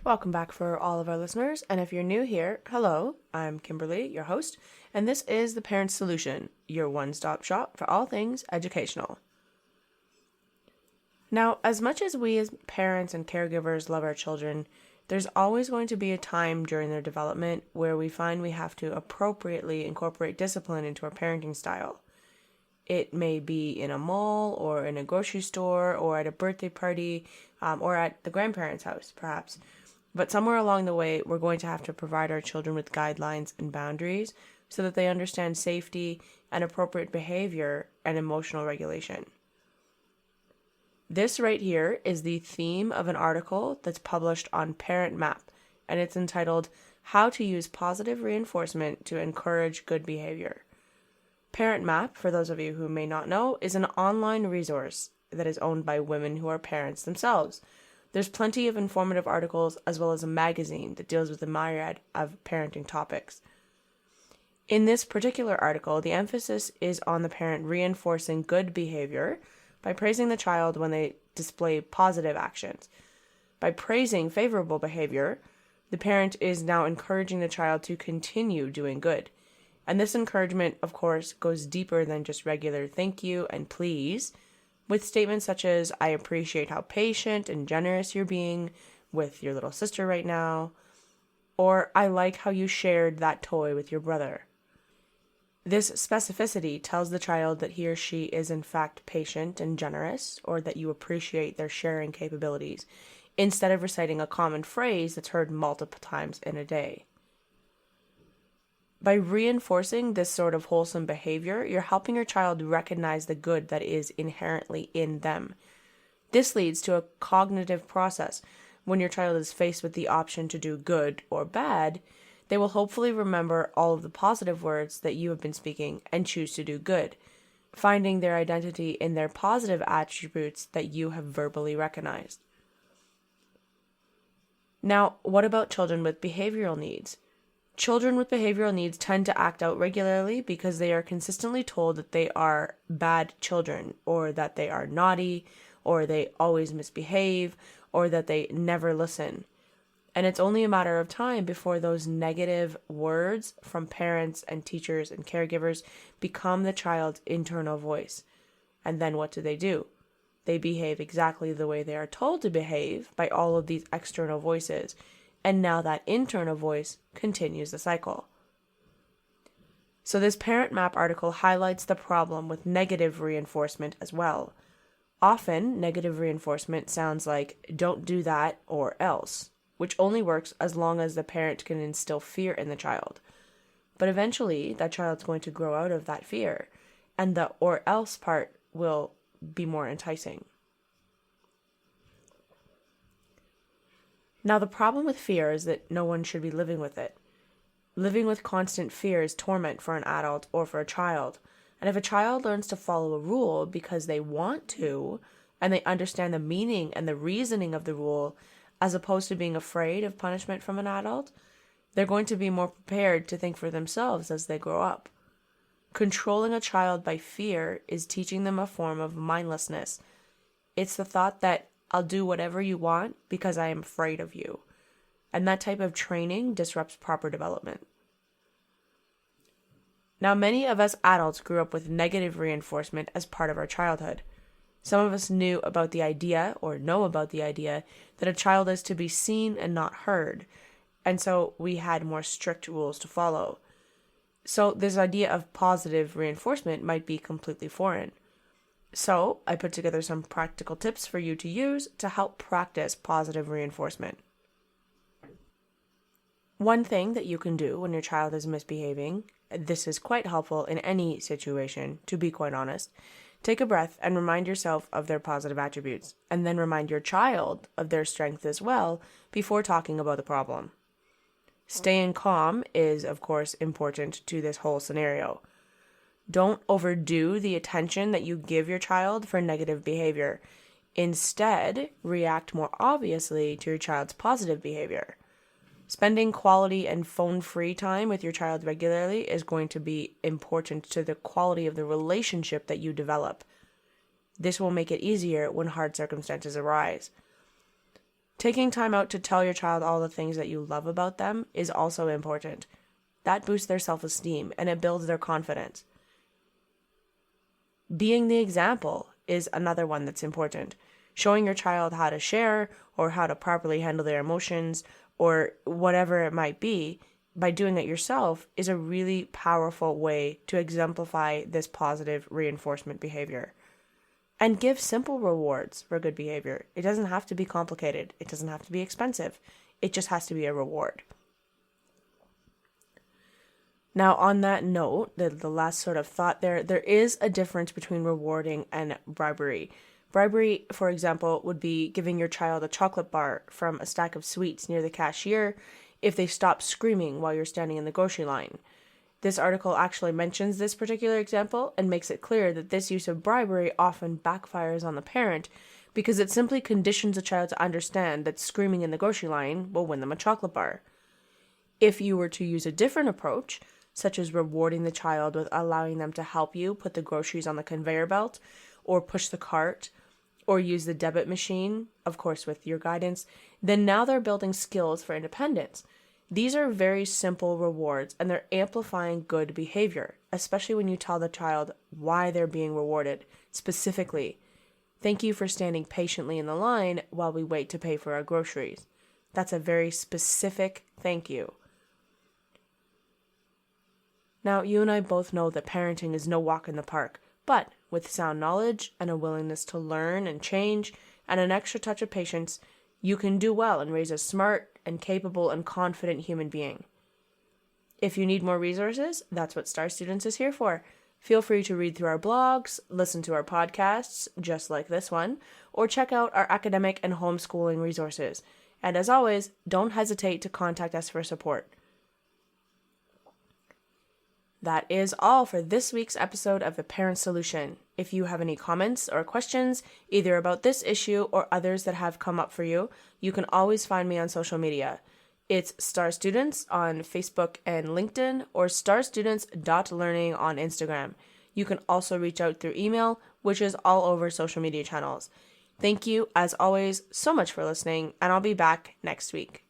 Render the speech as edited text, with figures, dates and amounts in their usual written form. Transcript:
Welcome back for all of our listeners, and if you're new here, hello, I'm Kimberly, your host, and this is The Parent Solution, your one-stop shop for all things educational. Now, as much as we as parents and caregivers love our children, there's always going to be a time during their development where we find we have to appropriately incorporate discipline into our parenting style. It may be in a mall, or in a grocery store, or at a birthday party, or at the grandparent's house, perhaps. But somewhere along the way, we're going to have to provide our children with guidelines and boundaries so that they understand safety and appropriate behavior and emotional regulation. This right here is the theme of an article that's published on Parent Map, and it's entitled, How to Use Positive Reinforcement to Encourage Good Behavior. Parent Map, for those of you who may not know, is an online resource that is owned by women who are parents themselves. There's plenty of informative articles as well as a magazine that deals with a myriad of parenting topics. In this particular article, the emphasis is on the parent reinforcing good behavior by praising the child when they display positive actions. By praising favorable behavior, the parent is now encouraging the child to continue doing good. And this encouragement, of course, goes deeper than just regular thank you and please, with statements such as, I appreciate how patient and generous you're being with your little sister right now, or I like how you shared that toy with your brother. This specificity tells the child that he or she is in fact patient and generous, or that you appreciate their sharing capabilities, instead of reciting a common phrase that's heard multiple times in a day. By reinforcing this sort of wholesome behavior, you're helping your child recognize the good that is inherently in them. This leads to a cognitive process. When your child is faced with the option to do good or bad, they will hopefully remember all of the positive words that you have been speaking and choose to do good, finding their identity in their positive attributes that you have verbally recognized. Now, what about children with behavioral needs? Children with behavioral needs tend to act out regularly because they are consistently told that they are bad children, or that they are naughty, or they always misbehave, or that they never listen. And it's only a matter of time before those negative words from parents and teachers and caregivers become the child's internal voice. And then what do? They behave exactly the way they are told to behave by all of these external voices. And now that internal voice continues the cycle. So this Parent Map article highlights the problem with negative reinforcement as well. Often, negative reinforcement sounds like, don't do that or else, which only works as long as the parent can instill fear in the child. But eventually, that child's going to grow out of that fear, and the or else part will be more enticing. Now, the problem with fear is that no one should be living with it. Living with constant fear is torment for an adult or for a child. And if a child learns to follow a rule because they want to, and they understand the meaning and the reasoning of the rule, as opposed to being afraid of punishment from an adult, they're going to be more prepared to think for themselves as they grow up. Controlling a child by fear is teaching them a form of mindlessness. It's the thought that I'll do whatever you want because I am afraid of you. And that type of training disrupts proper development. Now, many of us adults grew up with negative reinforcement as part of our childhood. Some of us knew about the idea, or know about the idea, that a child is to be seen and not heard. And so we had more strict rules to follow. So this idea of positive reinforcement might be completely foreign. So I put together some practical tips for you to use to help practice positive reinforcement. One thing that you can do when your child is misbehaving, this is quite helpful in any situation, to be quite honest, take a breath and remind yourself of their positive attributes, and then remind your child of their strengths as well before talking about the problem. Staying calm is, of course, important to this whole scenario. Don't overdo the attention that you give your child for negative behavior. Instead, react more obviously to your child's positive behavior. Spending quality and phone-free time with your child regularly is going to be important to the quality of the relationship that you develop. This will make it easier when hard circumstances arise. Taking time out to tell your child all the things that you love about them is also important. That boosts their self-esteem and it builds their confidence. Being the example is another one that's important. Showing your child how to share or how to properly handle their emotions or whatever it might be by doing it yourself is a really powerful way to exemplify this positive reinforcement behavior. And give simple rewards for good behavior. It doesn't have to be complicated. It doesn't have to be expensive. It just has to be a reward. Now, on that note, the last sort of thought there is a difference between rewarding and bribery. Bribery, for example, would be giving your child a chocolate bar from a stack of sweets near the cashier if they stop screaming while you're standing in the grocery line. This article actually mentions this particular example and makes it clear that this use of bribery often backfires on the parent because it simply conditions a child to understand that screaming in the grocery line will win them a chocolate bar. If you were to use a different approach, such as rewarding the child with allowing them to help you put the groceries on the conveyor belt, or push the cart, or use the debit machine, of course with your guidance, then now they're building skills for independence. These are very simple rewards, and they're amplifying good behavior, especially when you tell the child why they're being rewarded. Specifically, thank you for standing patiently in the line while we wait to pay for our groceries. That's a very specific thank you. Now, you and I both know that parenting is no walk in the park, but with sound knowledge and a willingness to learn and change and an extra touch of patience, you can do well and raise a smart and capable and confident human being. If you need more resources, that's what Star Students is here for. Feel free to read through our blogs, listen to our podcasts, just like this one, or check out our academic and homeschooling resources. And as always, don't hesitate to contact us for support. That is all for this week's episode of The Parent Solution. If you have any comments or questions, either about this issue or others that have come up for you, you can always find me on social media. It's Star Students on Facebook and LinkedIn, or starstudents.learning on Instagram. You can also reach out through email, which is all over social media channels. Thank you, as always, so much for listening, and I'll be back next week.